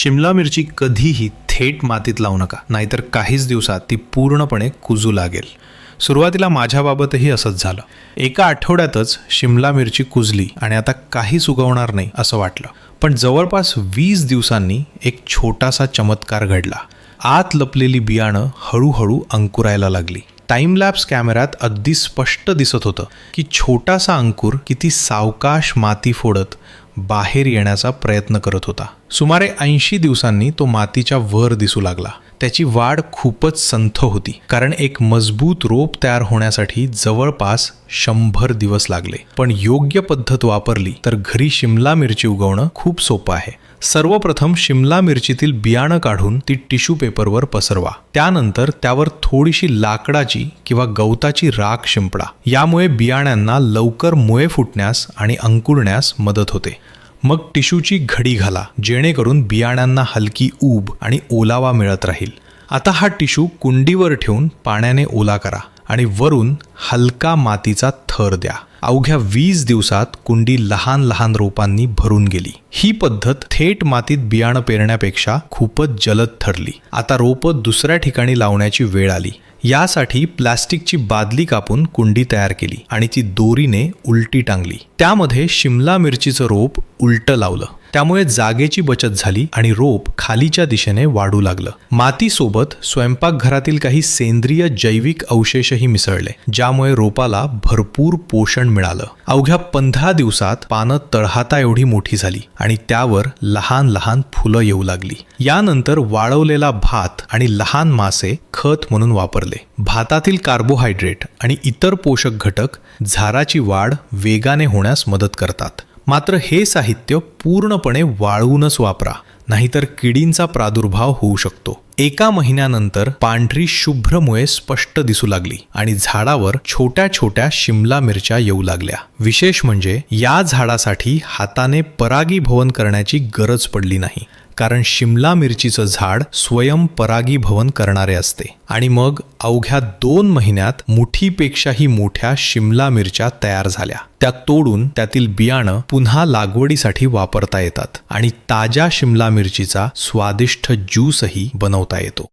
शिमला मिरची कधीही थेट मातीत लावू नका, नाहीतर काहीच दिवसात ती पूर्णपणे कुजू लागेल. सुरुवातीला माझ्याबाबतही असंच झालं. एका आठवड्यातच शिमला मिरची कुजली आणि आता काहीच उगवणार नाही असं वाटलं. पण जवळपास 20 दिवसांनी एक छोटासा चमत्कार घडला. आत लपलेली बियाणं हळूहळू अंकुरायला लागली. टाइमलॅप्स कॅमेऱ्यात अगदी स्पष्ट दिसत होतं की छोटासा अंकुर किती सावकाश माती फोडत बाहेर येण्याचा प्रयत्न करत होता. सुमारे 80 दिवसांनी तो मातीच्या वर दिसू लागला. त्याची वाढ खूपच संथ होती, कारण एक मजबूत रोप तयार होण्यासाठी जवळपास 100 दिवस लागले. पण योग्य पद्धत वापरली तर घरी शिमला मिरची उगवणं खूप सोपं आहे. सर्वप्रथम शिमला मिरचीतील बियाणं काढून ती टिश्यू पेपरवर पसरवा. त्यानंतर त्यावर थोडीशी लाकडाची किंवा गवताची राख शिंपडा. यामुळे बियाण्यांना लवकर मुळे फुटण्यास आणि अंकुरण्यास मदत होते. मग टिश्यूची घडी घाला, जेणेकरून बियाण्यांना हलकी ऊब आणि ओलावा मिळत राहील. आता हा टिश्यू कुंडीवर ठेवून पाण्याने ओला करा आणि वरून हलका मातीचा थर द्या. अवघ्या 20 दिवसात कुंडी लहान लहान रोपांनी भरून गेली. ही पद्धत थेट मातीत बियाणं पेरण्यापेक्षा खूपच जलद ठरली. आता रोपं दुसऱ्या ठिकाणी लावण्याची वेळ आली. यासाठी प्लास्टिकची बादली कापून कुंडी तयार केली आणि ती दोरीने उलटी टांगली. त्यामध्ये शिमला मिरचीचं रोप उलटं लावलं. त्यामुळे जागेची बचत झाली आणि रोप खालीच्या दिशेने वाढू लागलं. मातीसोबत स्वयंपाकघरातील काही सेंद्रिय जैविक अवशेषही मिसळले, ज्यामुळे रोपाला भरपूर पोषण मिळालं. अवघ्या 15 दिवसात पानं तळहाता एवढी मोठी झाली आणि त्यावर लहान लहान फुलं येऊ लागली. यानंतर वाळवलेला भात आणि लहान मासे खत म्हणून वापरले. भातातील कार्बोहायड्रेट आणि इतर पोषक घटक झाडाची वाढ वेगाने होण्यास मदत करतात. मात्र हे साहित्य पूर्णपणे वाळवूनच वापरा, नाहीतर किडींचा प्रादुर्भाव होऊ शकतो. एका महिन्यानंतर पांढरी शुभ्र मुळे स्पष्ट दिसू लागली आणि झाडावर छोट्या छोट्या शिमला मिरच्या येऊ लागल्या. विशेष म्हणजे या झाडासाठी हाताने परागीभवन करण्याची गरज पडली नाही, कारण शिमला मिरचीचं झाड स्वयं परागीभवन करणारे असते. आणि मग अवघ्या 2 महिन्यात मुठीपेक्षाही मोठ्या शिमला मिरच्या तयार झाल्या. त्या तोडून त्यातील बियाणं पुन्हा लागवडीसाठी वापरता येतात आणि ताज्या शिमला मिरचीचा स्वादिष्ट ज्यूसही बनवता येतो.